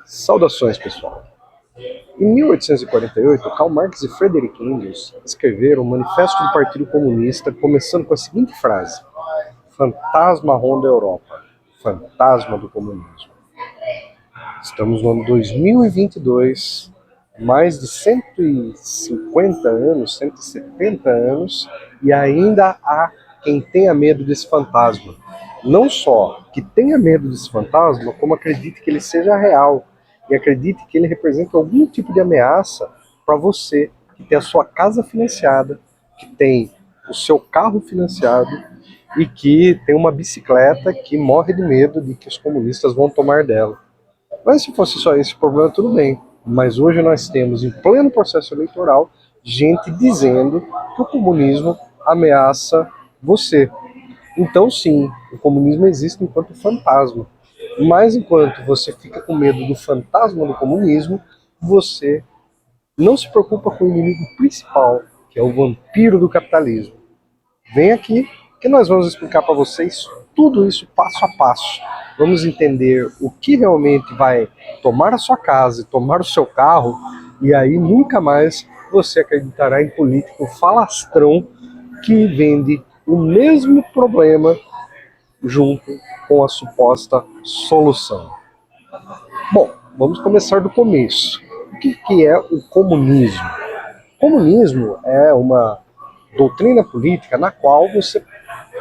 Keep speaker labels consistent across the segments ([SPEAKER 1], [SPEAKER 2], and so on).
[SPEAKER 1] Saudações, pessoal! Em 1848, Karl Marx e Friedrich Engels escreveram o Manifesto do Partido Comunista, começando com a seguinte frase: Fantasma ronda a Europa, fantasma do comunismo. Estamos no ano 2022, mais de 150 anos, 170 anos, e ainda há quem tenha medo desse fantasma. Não só que tenha medo desse fantasma, como acredite que ele seja real e acredite que ele representa algum tipo de ameaça para você que tem a sua casa financiada, que tem o seu carro financiado e que tem uma bicicleta que morre de medo de que os comunistas vão tomar dela. Mas se fosse só esse problema, tudo bem. Mas hoje nós temos, em pleno processo eleitoral, gente dizendo que o comunismo ameaça você. Então sim, o comunismo existe enquanto fantasma. Mas enquanto você fica com medo do fantasma do comunismo, você não se preocupa com o inimigo principal, que é o vampiro do capitalismo. Vem aqui que nós vamos explicar para vocês tudo isso passo a passo. Vamos entender o que realmente vai tomar a sua casa e tomar o seu carro, e aí nunca mais você acreditará em político falastrão que vende o mesmo problema junto com a suposta solução. Bom, vamos começar do começo. O que é o comunismo? O comunismo é uma doutrina política na qual você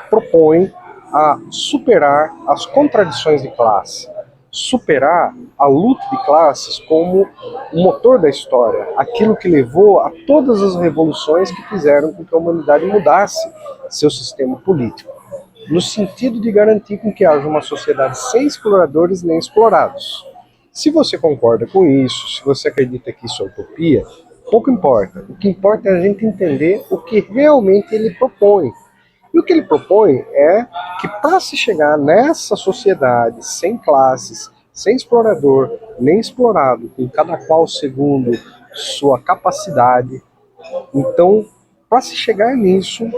[SPEAKER 1] propõe a superar as contradições de classe, superar a luta de classes como o motor da história, aquilo que levou a todas as revoluções que fizeram com que a humanidade mudasse seu sistema político, no sentido de garantir com que haja uma sociedade sem exploradores nem explorados. Se você concorda com isso, se você acredita que isso é utopia, pouco importa. O que importa é a gente entender o que realmente ele propõe. E o que ele propõe é que para se chegar nessa sociedade sem classes, sem explorador, nem explorado, com cada qual segundo sua capacidade, então, para se chegar nisso,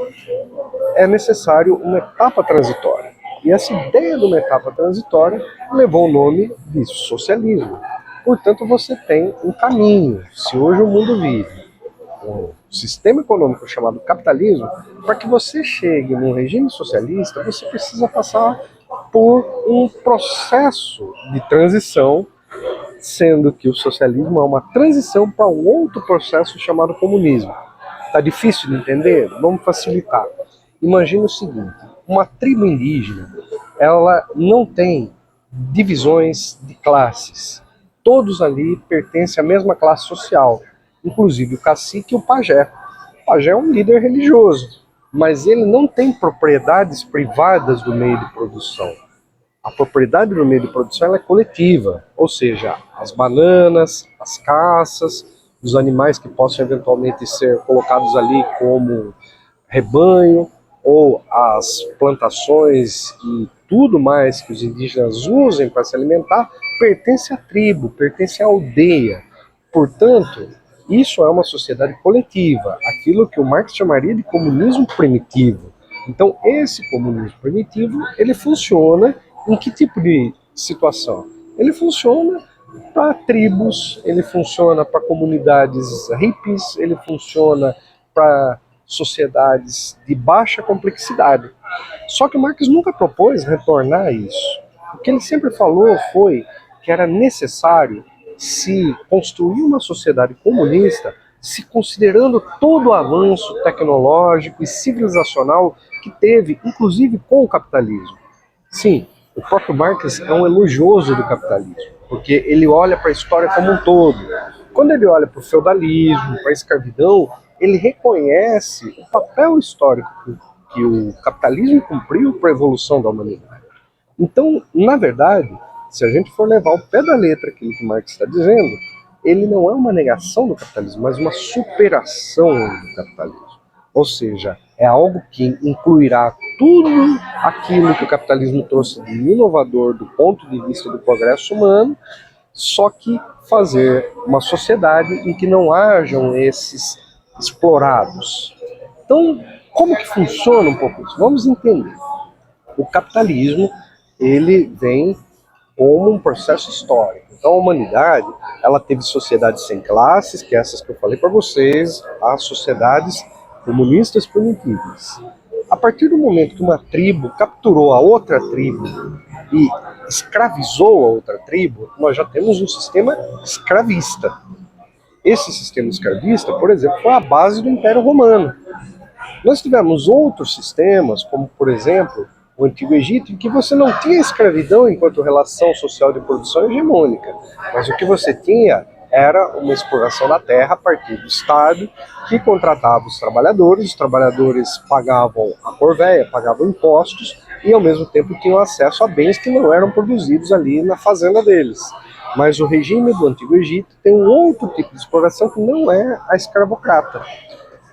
[SPEAKER 1] é necessário uma etapa transitória. E essa ideia de uma etapa transitória levou o nome de socialismo. Portanto, você tem um caminho. Se hoje o mundo vive um sistema econômico chamado capitalismo, para que você chegue num regime socialista, você precisa passar por um processo de transição, sendo que o socialismo é uma transição para um outro processo chamado comunismo. Tá difícil de entender? Vamos facilitar. Imagina o seguinte: uma tribo indígena, ela não tem divisões de classes. Todos ali pertencem à mesma classe social, inclusive o cacique e o pajé. O pajé é um líder religioso, mas ele não tem propriedades privadas do meio de produção. A propriedade do meio de produção é coletiva, ou seja, as bananas, as caças, os animais que possam eventualmente ser colocados ali como rebanho, ou as plantações e tudo mais que os indígenas usem para se alimentar, pertence à tribo, pertence à aldeia. Portanto, isso é uma sociedade coletiva, aquilo que o Marx chamaria de comunismo primitivo. Então, esse comunismo primitivo, ele funciona em que tipo de situação? Ele funciona para tribos, ele funciona para comunidades hippies, ele funciona para sociedades de baixa complexidade. Só que Marx nunca propôs retornar a isso. O que ele sempre falou foi que era necessário se construir uma sociedade comunista se considerando todo o avanço tecnológico e civilizacional que teve, inclusive com o capitalismo. Sim, o próprio Marx é um elogioso do capitalismo, porque ele olha para a história como um todo. Quando ele olha para o feudalismo, para a escravidão, ele reconhece o papel histórico que o capitalismo cumpriu para a evolução da humanidade. Então, na verdade, se a gente for levar ao pé da letra aquilo que Marx está dizendo, ele não é uma negação do capitalismo, mas uma superação do capitalismo. Ou seja, é algo que incluirá tudo aquilo que o capitalismo trouxe de inovador do ponto de vista do progresso humano, só que fazer uma sociedade em que não hajam esses explorados. Então, como que funciona um pouco isso? Vamos entender. O capitalismo, ele vem como um processo histórico. Então a humanidade, ela teve sociedades sem classes, que é essas que eu falei para vocês, as sociedades comunistas primitivas. A partir do momento que uma tribo capturou a outra tribo e escravizou a outra tribo, nós já temos um sistema escravista. Esse sistema escravista, por exemplo, foi a base do Império Romano. Nós tivemos outros sistemas, como por exemplo o Antigo Egito, em que você não tinha escravidão enquanto relação social de produção hegemônica, mas o que você tinha era uma exploração da terra a partir do Estado, que contratava os trabalhadores pagavam a corvéia, pagavam impostos e ao mesmo tempo tinham acesso a bens que não eram produzidos ali na fazenda deles. Mas o regime do Antigo Egito tem um outro tipo de exploração que não é a escravocrata.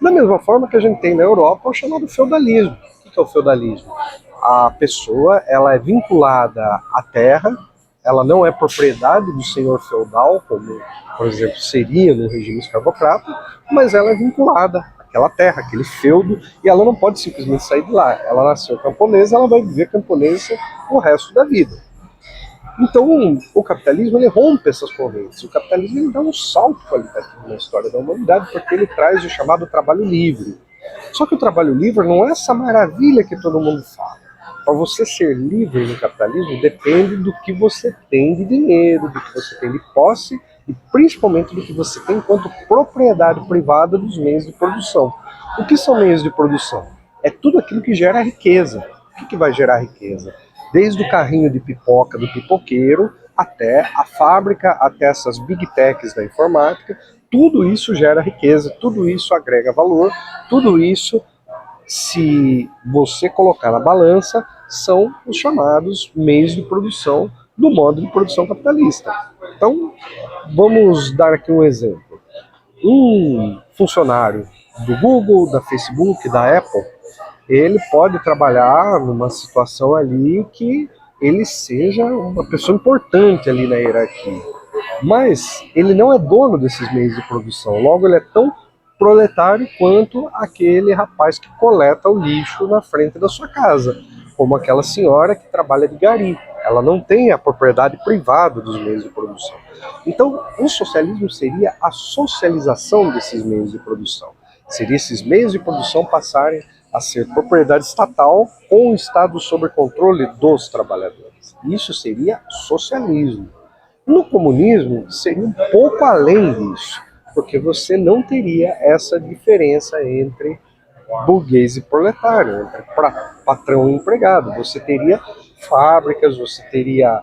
[SPEAKER 1] Da mesma forma que a gente tem na Europa o chamado feudalismo. O que é o feudalismo? A pessoa ela é vinculada à terra, ela não é propriedade do senhor feudal, como, por exemplo, seria no regime escravocrata, mas ela é vinculada àquela terra, àquele feudo, e ela não pode simplesmente sair de lá. Ela nasceu camponesa, ela vai viver camponesa o resto da vida. Então, o capitalismo ele rompe essas correntes. O capitalismo ele dá um salto qualitativo na história da humanidade porque ele traz o chamado trabalho livre. Só que o trabalho livre não é essa maravilha que todo mundo fala. Para você ser livre no capitalismo depende do que você tem de dinheiro, do que você tem de posse e principalmente do que você tem enquanto propriedade privada dos meios de produção. O que são meios de produção? É tudo aquilo que gera riqueza. O que vai gerar riqueza? Desde o carrinho de pipoca do pipoqueiro até a fábrica, até essas big techs da informática, tudo isso gera riqueza, tudo isso agrega valor, tudo isso, se você colocar na balança, são os chamados meios de produção do modo de produção capitalista. Então, vamos dar aqui um exemplo. Um funcionário do Google, da Facebook, da Apple, ele pode trabalhar numa situação ali que ele seja uma pessoa importante ali na hierarquia. Mas ele não é dono desses meios de produção, logo ele é tão proletário quanto aquele rapaz que coleta o lixo na frente da sua casa, como aquela senhora que trabalha de gari. Ela não tem a propriedade privada dos meios de produção. Então, o socialismo seria a socialização desses meios de produção. Seria esses meios de produção passarem a ser propriedade estatal com o Estado sob controle dos trabalhadores. Isso seria socialismo. No comunismo, seria um pouco além disso, porque você não teria essa diferença entre burguês e proletário, entre patrão e empregado. Você teria fábricas, você teria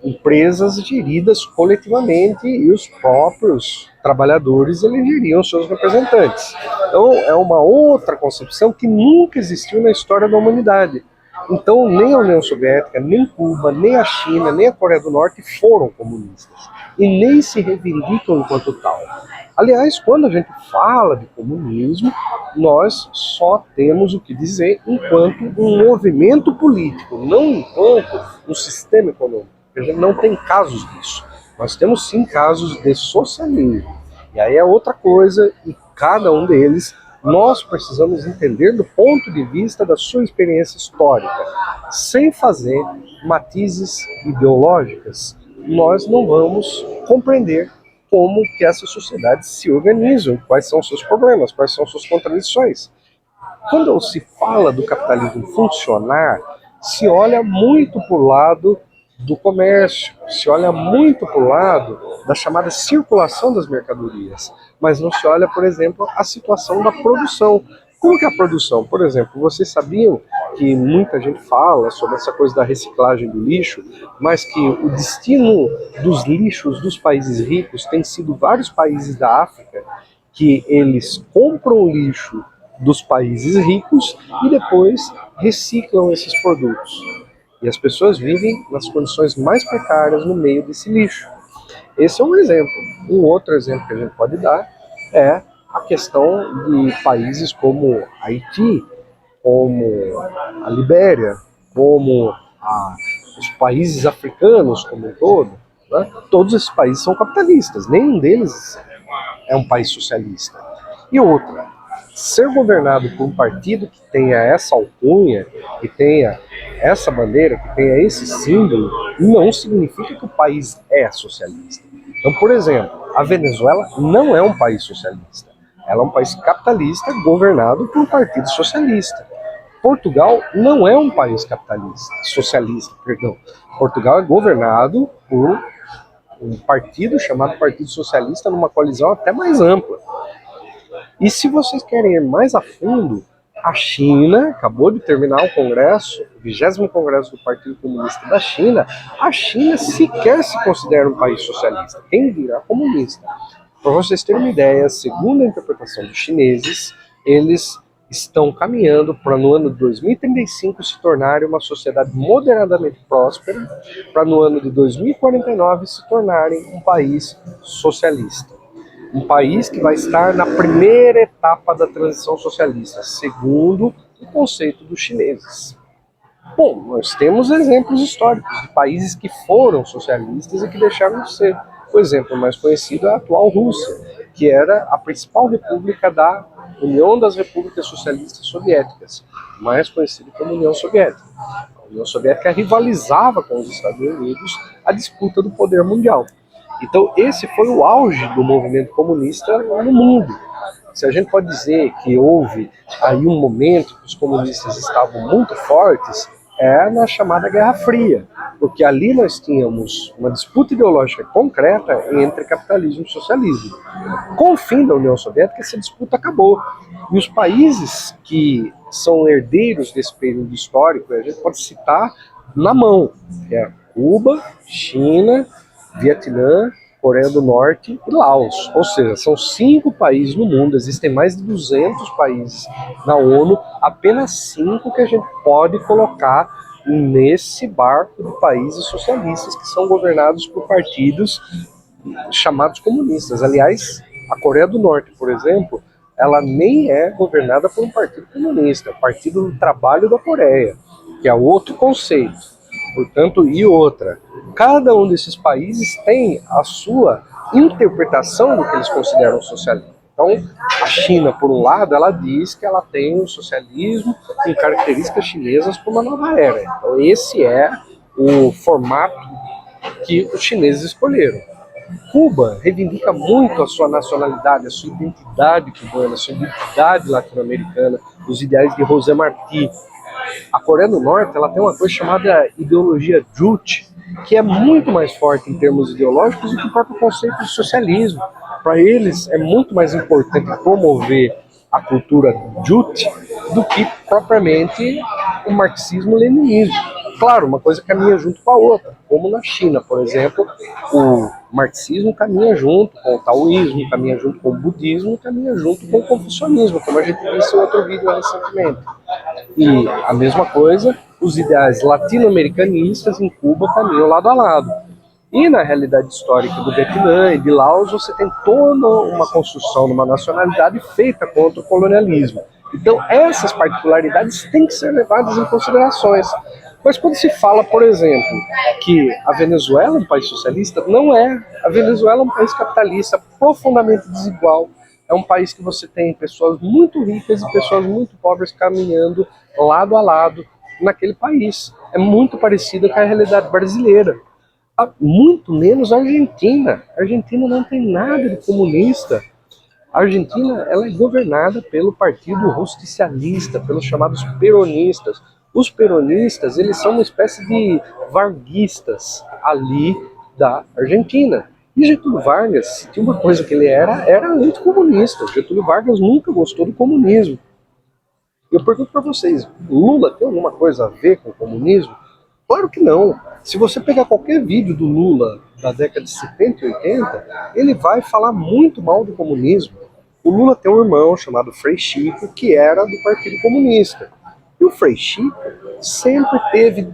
[SPEAKER 1] empresas geridas coletivamente e os próprios trabalhadores elegeriam seus representantes. Então é uma outra concepção que nunca existiu na história da humanidade. Então nem a União Soviética, nem Cuba, nem a China, nem a Coreia do Norte foram comunistas e nem se reivindicam enquanto tal. Aliás, quando a gente fala de comunismo, nós só temos o que dizer enquanto um movimento político, não enquanto um sistema econômico. A gente não tem casos disso. Nós temos sim casos de socialismo. E aí é outra coisa, e cada um deles nós precisamos entender do ponto de vista da sua experiência histórica. Sem fazer matizes ideológicas, nós não vamos compreender como que essas sociedades se organizam, quais são os seus problemas, quais são as suas contradições. Quando se fala do capitalismo funcionar, se olha muito para o lado do comércio, se olha muito para o lado da chamada circulação das mercadorias, mas não se olha, por exemplo, a situação da produção. Como que é a produção? Por exemplo, vocês sabiam que muita gente fala sobre essa coisa da reciclagem do lixo, mas que o destino dos lixos dos países ricos tem sido vários países da África que eles compram lixo dos países ricos e depois reciclam esses produtos. E as pessoas vivem nas condições mais precárias no meio desse lixo. Esse é um exemplo. Um outro exemplo que a gente pode dar é a questão de países como Haiti, como a Libéria, como os países africanos como um todo. Né? Todos esses países são capitalistas, nenhum deles é um país socialista. E outra, ser governado por um partido que tenha essa alcunha, que tenha essa bandeira, que tenha esse símbolo, não significa que o país é socialista. Então, por exemplo, a Venezuela não é um país socialista. Ela é um país capitalista governado por um partido socialista. Portugal não é um país capitalista, socialista, perdão. Portugal é governado por um partido chamado Partido Socialista, numa coalizão até mais ampla. E se vocês querem ir mais a fundo, a China acabou de terminar o Congresso, o 20º Congresso do Partido Comunista da China. A China sequer se considera um país socialista, quem dirá comunista. Para vocês terem uma ideia, segundo a interpretação dos chineses, eles estão caminhando para no ano de 2035 se tornarem uma sociedade moderadamente próspera, para no ano de 2049 se tornarem um país socialista. Um país que vai estar na primeira etapa da transição socialista, segundo o conceito dos chineses. Bom, nós temos exemplos históricos de países que foram socialistas e que deixaram de ser. O exemplo mais conhecido é a atual Rússia, que era a principal república da União das Repúblicas Socialistas Soviéticas, mais conhecida como União Soviética. A União Soviética rivalizava com os Estados Unidos a disputa do poder mundial. Então esse foi o auge do movimento comunista no mundo. Se a gente pode dizer que houve aí um momento que os comunistas estavam muito fortes, é na chamada Guerra Fria, porque ali nós tínhamos uma disputa ideológica concreta entre capitalismo e socialismo. Com o fim da União Soviética, essa disputa acabou. E os países que são herdeiros desse período histórico, a gente pode citar na mão, que é Cuba, China, Vietnã, Coreia do Norte e Laos. Ou seja, são 5 países no mundo, existem mais de 200 países na ONU, apenas 5 que a gente pode colocar nesse barco de países socialistas que são governados por partidos chamados comunistas. Aliás, a Coreia do Norte, por exemplo, ela nem é governada por um partido comunista, é o Partido do Trabalho da Coreia, que é outro conceito. Portanto, e outra, cada um desses países tem a sua interpretação do que eles consideram socialismo. Então, a China, por um lado, ela diz que ela tem o socialismo com características chinesas para uma nova era. Então, esse é o formato que os chineses escolheram. Cuba reivindica muito a sua nacionalidade, a sua identidade cubana, a sua identidade latino-americana, os ideais de José Martí. A Coreia do Norte ela tem uma coisa chamada ideologia Juche, que é muito mais forte em termos ideológicos do que o próprio conceito de socialismo. Para eles é muito mais importante promover a cultura Juche do que propriamente o marxismo-leninismo. Claro, uma coisa caminha junto com a outra, como na China, por exemplo, o marxismo caminha junto com o taoísmo, caminha junto com o budismo, caminha junto com o confucionismo, como a gente disse em outro vídeo recentemente. E a mesma coisa, os ideais latino-americanistas em Cuba caminham lado a lado. E na realidade histórica do Vietnã e de Laos, você tem toda uma construção de uma nacionalidade feita contra o colonialismo. Então essas particularidades têm que ser levadas em considerações. Mas quando se fala, por exemplo, que a Venezuela é um país socialista, não é. A Venezuela é um país capitalista profundamente desigual. É um país que você tem pessoas muito ricas e pessoas muito pobres caminhando lado a lado naquele país. É muito parecido com a realidade brasileira. Muito menos a Argentina. A Argentina não tem nada de comunista. A Argentina ela é governada pelo Partido Justicialista, pelos chamados peronistas. Os peronistas, eles são uma espécie de varguistas ali da Argentina. E Getúlio Vargas, tinha uma coisa que ele era anticomunista. Getúlio Vargas nunca gostou do comunismo. Eu pergunto para vocês, Lula tem alguma coisa a ver com o comunismo? Claro que não. Se você pegar qualquer vídeo do Lula da década de 70 e 80, ele vai falar muito mal do comunismo. O Lula tem um irmão chamado Frei Chico, que era do Partido Comunista. E o Frei Chico sempre teve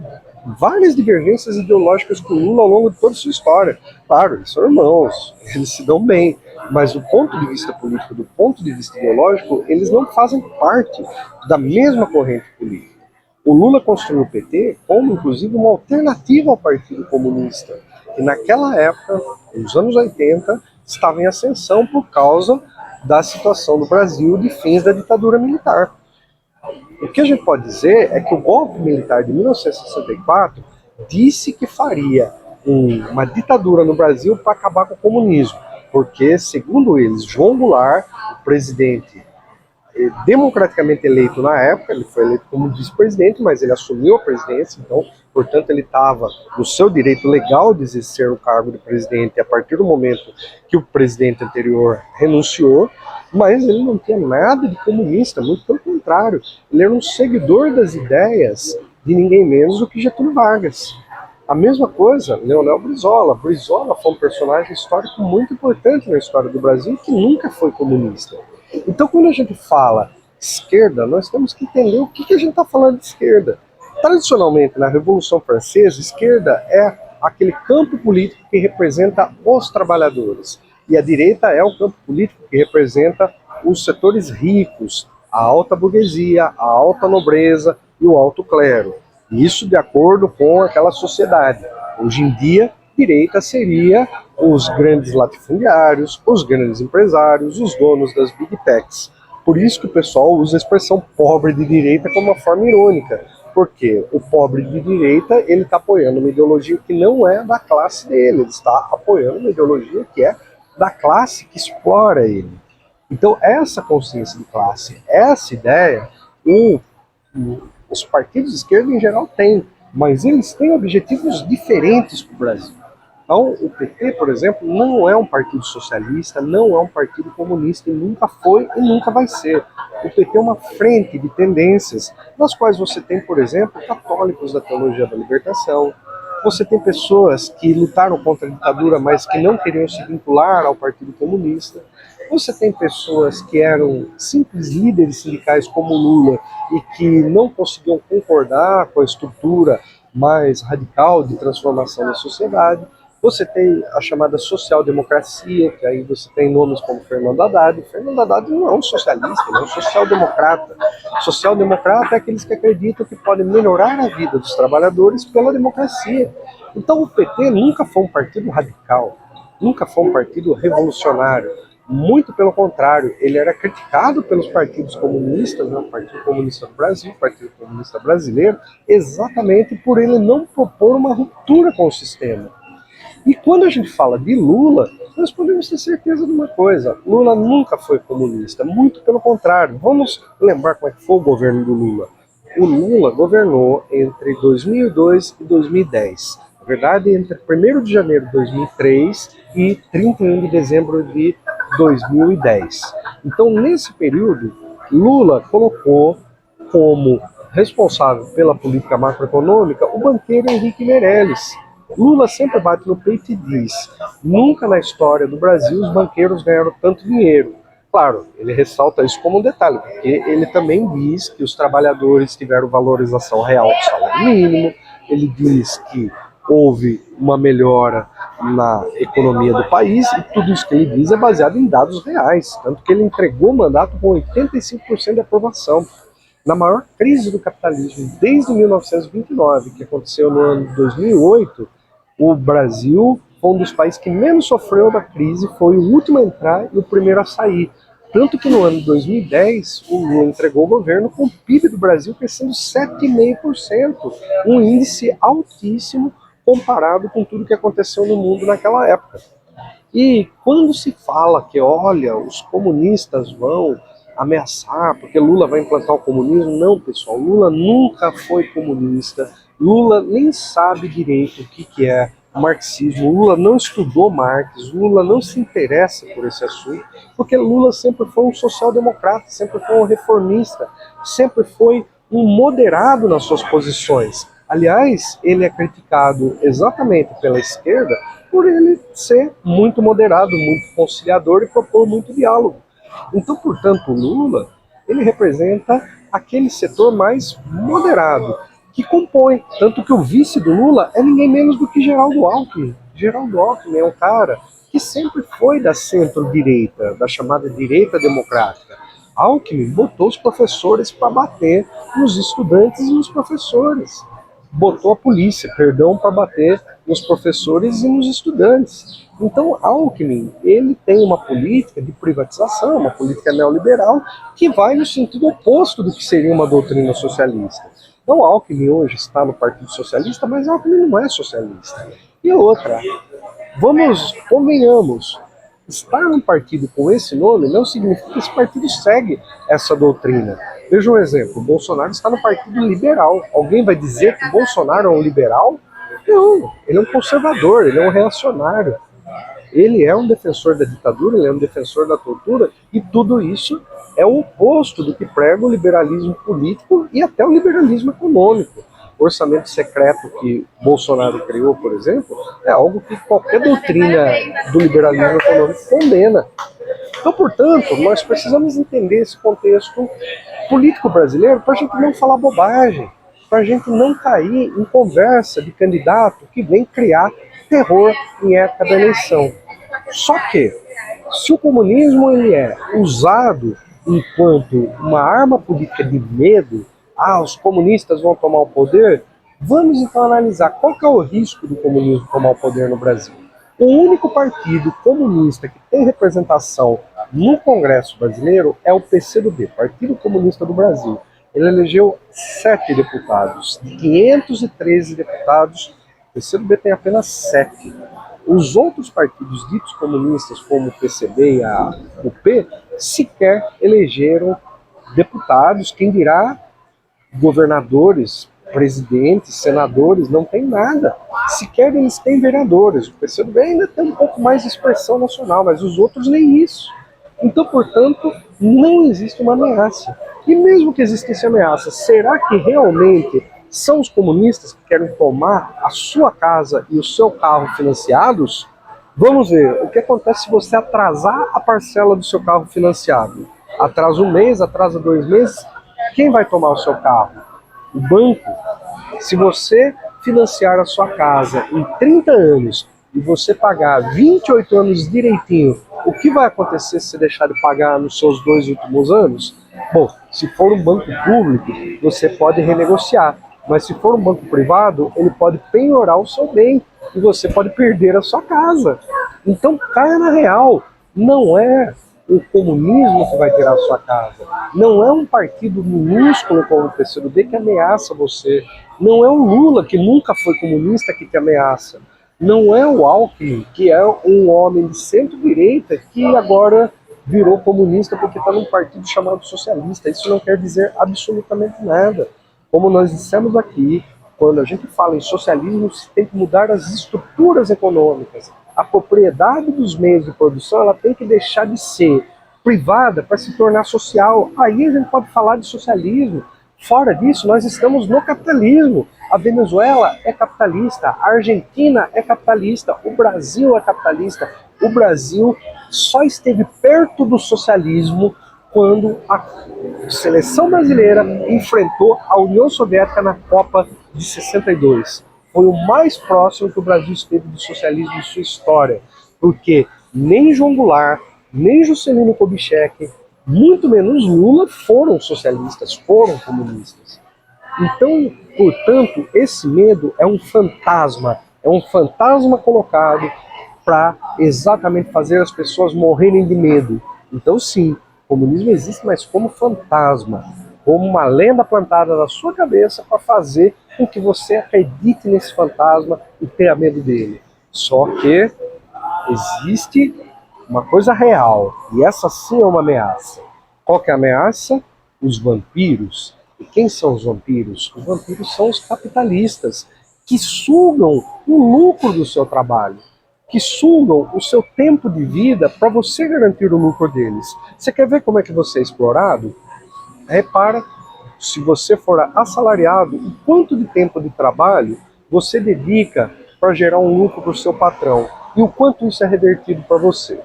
[SPEAKER 1] várias divergências ideológicas com o Lula ao longo de toda a sua história. Claro, eles são irmãos, eles se dão bem, mas do ponto de vista político, do ponto de vista ideológico, eles não fazem parte da mesma corrente política. O Lula construiu o PT como, inclusive, uma alternativa ao Partido Comunista, que naquela época, nos anos 80, estava em ascensão por causa da situação do Brasil de fins da ditadura militar. O que a gente pode dizer é que o golpe militar de 1964 disse que faria uma ditadura no Brasil para acabar com o comunismo, porque, segundo eles, João Goulart, o presidente democraticamente eleito na época, ele foi eleito como vice-presidente, mas ele assumiu a presidência, então, portanto, ele estava no seu direito legal de exercer o cargo de presidente a partir do momento que o presidente anterior renunciou, mas ele não tinha nada de comunista, muito pelo contrário, ele era um seguidor das ideias de ninguém menos do que Getúlio Vargas. A mesma coisa, Leonel Brizola. Brizola foi um personagem histórico muito importante na história do Brasil que nunca foi comunista. Então, quando a gente fala esquerda, nós temos que entender o que a gente está falando de esquerda. Tradicionalmente, na Revolução Francesa, esquerda é aquele campo político que representa os trabalhadores. E a direita é o campo político que representa os setores ricos, a alta burguesia, a alta nobreza e o alto clero. Isso de acordo com aquela sociedade. Hoje em dia, direita seria os grandes latifundiários, os grandes empresários, os donos das big techs. Por isso que o pessoal usa a expressão pobre de direita como uma forma irônica, porque o pobre de direita ele está apoiando uma ideologia que não é da classe dele, ele está apoiando uma ideologia que é da classe que explora ele. Então essa consciência de classe, essa ideia, os partidos de esquerda em geral têm, mas eles têm objetivos diferentes para o Brasil. Então, o PT, por exemplo, não é um partido socialista, não é um partido comunista, e nunca foi e nunca vai ser. O PT é uma frente de tendências, nas quais você tem, por exemplo, católicos da teologia da libertação, você tem pessoas que lutaram contra a ditadura, mas que não queriam se vincular ao Partido Comunista, você tem pessoas que eram simples líderes sindicais como Lula e que não conseguiam concordar com a estrutura mais radical de transformação da sociedade. Você tem a chamada social-democracia, que aí você tem nomes como Fernando Haddad. Fernando Haddad não é um socialista, ele é um social-democrata. Social-democrata é aqueles que acreditam que podem melhorar a vida dos trabalhadores pela democracia. Então o PT nunca foi um partido radical, nunca foi um partido revolucionário. Muito pelo contrário, ele era criticado pelos partidos comunistas, né, o Partido Comunista do Brasil, o Partido Comunista Brasileiro, exatamente por ele não propor uma ruptura com o sistema. E quando a gente fala de Lula, nós podemos ter certeza de uma coisa: Lula nunca foi comunista, muito pelo contrário. Vamos lembrar como é que foi o governo do Lula. O Lula governou entre 2002 e 2010. Na verdade, entre 1º de janeiro de 2003 e 31 de dezembro de 2010. Então, nesse período, Lula colocou como responsável pela política macroeconômica o banqueiro Henrique Meirelles. Lula sempre bate no peito e diz: nunca na história do Brasil os banqueiros ganharam tanto dinheiro. Claro, ele ressalta isso como um detalhe, porque ele também diz que os trabalhadores tiveram valorização real do salário mínimo, ele diz que houve uma melhora na economia do país, e tudo isso que ele diz é baseado em dados reais, tanto que ele entregou o mandato com 85% de aprovação. Na maior crise do capitalismo desde 1929, que aconteceu no ano de 2008, o Brasil foi um dos países que menos sofreu da crise, foi o último a entrar e o primeiro a sair. Tanto que no ano de 2010, o Lula entregou o governo com o PIB do Brasil crescendo 7,5%, um índice altíssimo comparado com tudo que aconteceu no mundo naquela época. E quando se fala que, olha, os comunistas vão ameaçar porque Lula vai implantar o comunismo, não, pessoal, Lula nunca foi comunista, Lula nem sabe direito o que é marxismo, Lula não estudou Marx, Lula não se interessa por esse assunto, porque Lula sempre foi um social-democrata, sempre foi um reformista, sempre foi um moderado nas suas posições. Aliás, ele é criticado exatamente pela esquerda por ele ser muito moderado, muito conciliador e propor muito diálogo. Então, portanto, o Lula, ele representa aquele setor mais moderado, que compõe, tanto que o vice do Lula é ninguém menos do que Geraldo Alckmin. Geraldo Alckmin é um cara que sempre foi da centro-direita, da chamada direita democrática. Alckmin botou os professores para bater nos estudantes e nos professores. botou a polícia, perdão, para bater nos professores e nos estudantes. Então, Alckmin, ele tem uma política de privatização, uma política neoliberal, que vai no sentido oposto do que seria uma doutrina socialista. Então, Alckmin hoje está no Partido Socialista, mas Alckmin não é socialista. E outra, convenhamos, estar num partido com esse nome não significa que esse partido segue essa doutrina. Veja um exemplo, Bolsonaro está no Partido Liberal. Alguém vai dizer que Bolsonaro é um liberal? Não, ele é um conservador, ele é um reacionário. Ele é um defensor da ditadura, ele é um defensor da tortura, e tudo isso é o oposto do que prega o liberalismo político e até o liberalismo econômico. O orçamento secreto que Bolsonaro criou, por exemplo, é algo que qualquer doutrina do liberalismo econômico condena. Então, portanto, nós precisamos entender esse contexto político brasileiro para a gente não falar bobagem, para a gente não cair em conversa de candidato que vem criar terror em época da eleição. Só que, se o comunismo ele é usado enquanto uma arma política de medo, os comunistas vão tomar o poder, vamos então analisar qual que é o risco do comunismo tomar o poder no Brasil. O único partido comunista que tem representação no Congresso brasileiro é o PCdoB, Partido Comunista do Brasil. Ele elegeu 7 deputados, de 513 deputados, o PCdoB tem apenas 7. Os outros partidos ditos comunistas, como o PCB e a UP, sequer elegeram deputados, quem dirá governadores, presidentes, senadores, não tem nada. Sequer eles têm vereadores. O PCdoB ainda tem um pouco mais de expressão nacional, mas os outros nem isso. Então, portanto, não existe uma ameaça. E mesmo que existisse ameaça, será que realmente são os comunistas que querem tomar a sua casa e o seu carro financiados? Vamos ver, o que acontece se você atrasar a parcela do seu carro financiado? Atrasa um mês, atrasa 2 meses, quem vai tomar o seu carro? O banco. Se você financiar a sua casa em 30 anos e você pagar 28 anos direitinho, o que vai acontecer se você deixar de pagar nos seus 2 últimos anos? Bom, se for um banco público, você pode renegociar. Mas se for um banco privado, ele pode penhorar o seu bem e você pode perder a sua casa. Então, caia na real. Não é o comunismo que vai tirar a sua casa. Não é um partido minúsculo como o PCdoB que ameaça você. Não é o Lula, que nunca foi comunista, que te ameaça. Não é o Alckmin, que é um homem de centro-direita que agora virou comunista porque está num partido chamado socialista. Isso não quer dizer absolutamente nada. Como nós dissemos aqui, quando a gente fala em socialismo, se tem que mudar as estruturas econômicas. A propriedade dos meios de produção ela tem que deixar de ser privada para se tornar social. Aí a gente pode falar de socialismo. Fora disso, nós estamos no capitalismo. A Venezuela é capitalista, a Argentina é capitalista, o Brasil é capitalista. O Brasil só esteve perto do socialismo quando a seleção brasileira enfrentou a União Soviética na Copa de 62. Foi o mais próximo que o Brasil esteve do socialismo em sua história, porque nem João Goulart, nem Juscelino Kubitschek, muito menos Lula foram socialistas, foram comunistas. Então, portanto, esse medo é um fantasma colocado para exatamente fazer as pessoas morrerem de medo. Então, sim, o comunismo existe, mas como fantasma, como uma lenda plantada na sua cabeça para fazer com que você acredite nesse fantasma e tenha medo dele. Só que existe uma coisa real, e essa sim é uma ameaça. Qual que é a ameaça? Os vampiros. E quem são os vampiros? Os vampiros são os capitalistas, que sugam o lucro do seu trabalho, que sugam o seu tempo de vida para você garantir o lucro deles. Você quer ver como é que você é explorado? Repara, se você for assalariado, o quanto de tempo de trabalho você dedica para gerar um lucro para o seu patrão e o quanto isso é revertido para você.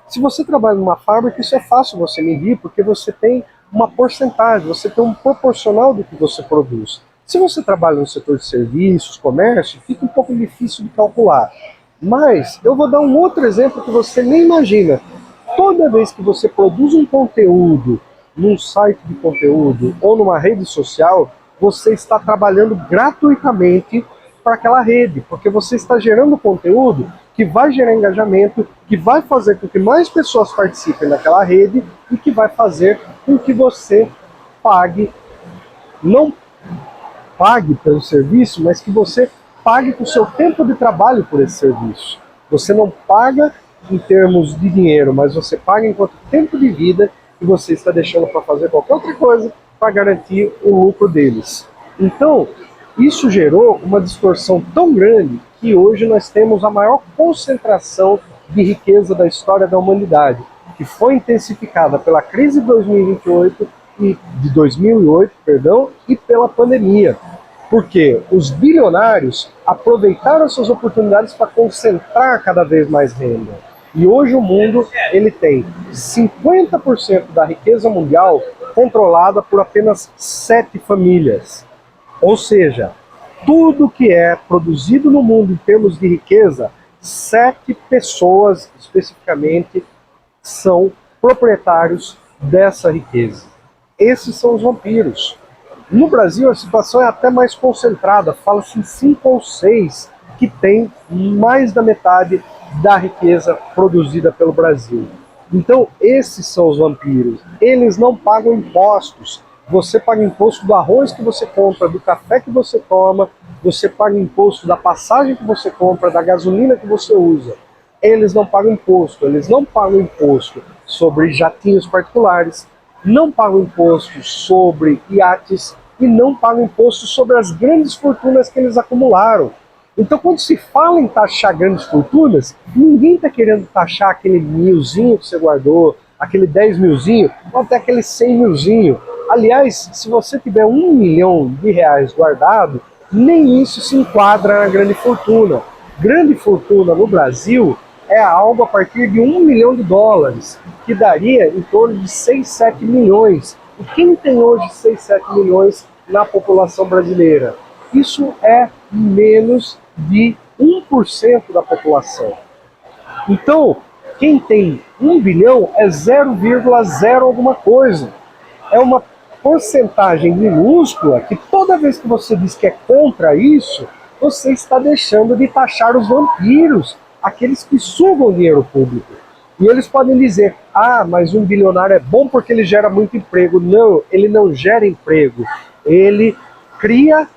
[SPEAKER 1] Se você trabalha numa fábrica, isso é fácil você medir, porque você tem uma porcentagem, você tem um proporcional do que você produz. Se você trabalha no setor de serviços, comércio, fica um pouco difícil de calcular. Mas eu vou dar um outro exemplo que você nem imagina. Toda vez que você produz um conteúdo num site de conteúdo ou numa rede social, você está trabalhando gratuitamente para aquela rede, porque você está gerando conteúdo que vai gerar engajamento, que vai fazer com que mais pessoas participem daquela rede e que vai fazer com que você pague, não pague pelo serviço, mas que você pague com o seu tempo de trabalho por esse serviço. Você não paga em termos de dinheiro, mas você paga enquanto tempo de vida que você está deixando para fazer qualquer outra coisa para garantir o lucro deles. Então, isso gerou uma distorção tão grande que hoje nós temos a maior concentração de riqueza da história da humanidade, que foi intensificada pela crise de 2028 e de 2008, perdão, e pela pandemia. Porque os bilionários aproveitaram essas oportunidades para concentrar cada vez mais renda. E hoje o mundo ele tem 50% da riqueza mundial controlada por apenas 7 famílias. Ou seja, tudo que é produzido no mundo em termos de riqueza, 7 pessoas especificamente são proprietários dessa riqueza. Esses são os vampiros. No Brasil a situação é até mais concentrada, fala-se em 5 ou 6 que tem mais da metade da riqueza produzida pelo Brasil. Então esses são os vampiros, eles não pagam impostos. Você paga imposto do arroz que você compra, do café que você toma, você paga imposto da passagem que você compra, da gasolina que você usa. Eles não pagam imposto, eles não pagam imposto sobre jatinhos particulares, não pagam imposto sobre iates e não pagam imposto sobre as grandes fortunas que eles acumularam. Então, quando se fala em taxar grandes fortunas, ninguém está querendo taxar aquele milzinho que você guardou, aquele 10 milzinho, ou até aquele 100 milzinho. Aliás, se você tiver R$1 milhão guardado, nem isso se enquadra na grande fortuna. Grande fortuna no Brasil é algo a partir de US$1 milhão, que daria em torno de 6, 7 milhões. E quem tem hoje 6, 7 milhões na população brasileira? Isso é menos de 1% da população. Então, quem tem 1 bilhão é 0,0 alguma coisa. É uma porcentagem minúscula que toda vez que você diz que é contra isso, você está deixando de taxar os vampiros, aqueles que sugam dinheiro público. E eles podem dizer, ah, mas um bilionário é bom porque ele gera muito emprego. Não, ele não gera emprego. Ele cria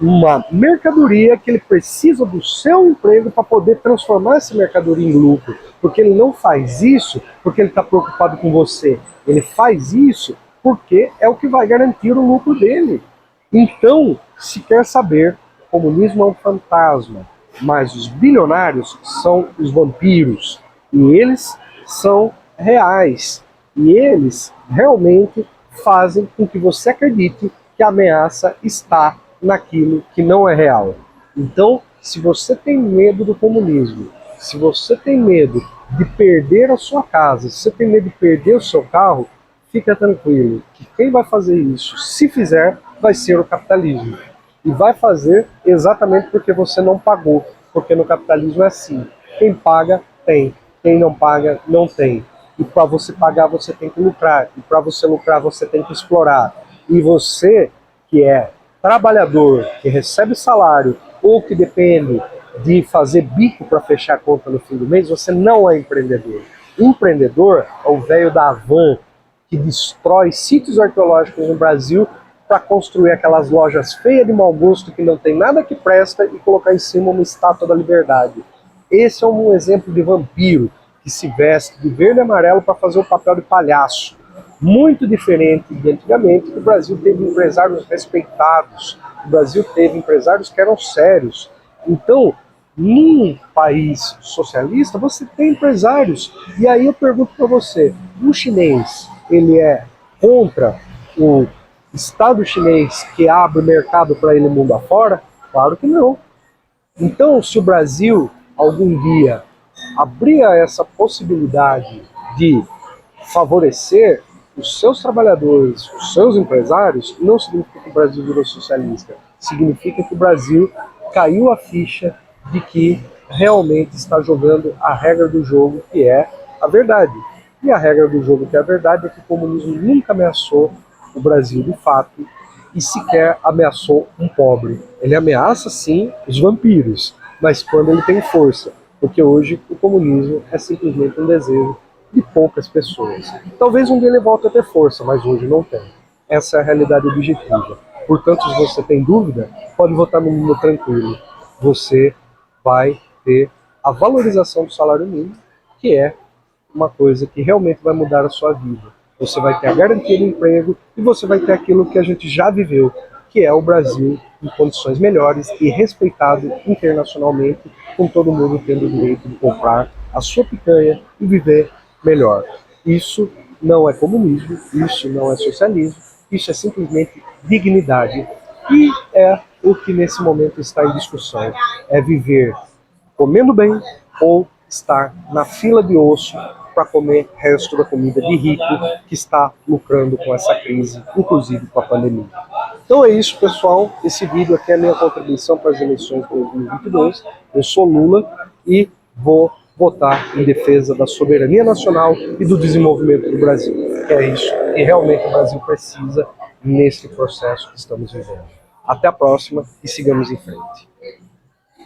[SPEAKER 1] uma mercadoria que ele precisa do seu emprego para poder transformar essa mercadoria em lucro. Porque ele não faz isso porque ele está preocupado com você. Ele faz isso porque é o que vai garantir o lucro dele. Então, se quer saber, o comunismo é um fantasma, mas os bilionários são os vampiros. E eles são reais. E eles realmente fazem com que você acredite que a ameaça está naquilo que não é real. Então, se você tem medo do comunismo, se você tem medo de perder a sua casa, se você tem medo de perder o seu carro, fica tranquilo, que quem vai fazer isso, se fizer, vai ser o capitalismo. E vai fazer exatamente porque você não pagou, porque no capitalismo é assim, quem paga, tem, quem não paga, não tem. E para você pagar, você tem que lucrar, e para você lucrar, você tem que explorar. E você, que é trabalhador, que recebe salário, ou que depende de fazer bico para fechar a conta no fim do mês, você não é empreendedor. Empreendedor é o velho da van, que destrói sítios arqueológicos no Brasil para construir aquelas lojas feias de mau gosto que não tem nada que presta e colocar em cima uma estátua da liberdade. Esse é um exemplo de vampiro que se veste de verde e amarelo para fazer o papel de palhaço. Muito diferente de antigamente, que o Brasil teve empresários respeitados, o Brasil teve empresários que eram sérios. Então, num país socialista, você tem empresários. E aí eu pergunto para você, um chinês, ele é contra o Estado chinês que abre o mercado para ele mundo afora? Claro que não. Então, se o Brasil algum dia abrir essa possibilidade de favorecer os seus trabalhadores, os seus empresários, não significa que o Brasil virou socialista. Significa que o Brasil caiu a ficha de que realmente está jogando a regra do jogo, que é a verdade. E a regra do jogo, que é a verdade, é que o comunismo nunca ameaçou o Brasil de fato. e sequer ameaçou um pobre. Ele ameaça sim os vampiros, mas quando ele tem força, porque hoje o comunismo é simplesmente um desejo de poucas pessoas. Talvez um dia ele volte a ter força, mas hoje não tem. Essa é a realidade objetiva. Portanto, se você tem dúvida, pode votar no Lula tranquilo. Você vai ter a valorização do salário mínimo, que é uma coisa que realmente vai mudar a sua vida. Você vai ter a garantia de emprego e você vai ter aquilo que a gente já viveu, que é o Brasil em condições melhores e respeitado internacionalmente, com todo mundo tendo o direito de comprar a sua picanha e viver melhor. Isso não é comunismo, isso não é socialismo, isso é simplesmente dignidade. E é o que nesse momento está em discussão, é viver comendo bem ou estar na fila de osso para comer resto da comida de rico que está lucrando com essa crise, inclusive com a pandemia. Então é isso, pessoal. Esse vídeo aqui é a minha contribuição para as eleições de 2022. Eu sou Lula e vou votar em defesa da soberania nacional e do desenvolvimento do Brasil. É isso que realmente o Brasil precisa nesse processo que estamos vivendo. Até a próxima e sigamos em frente.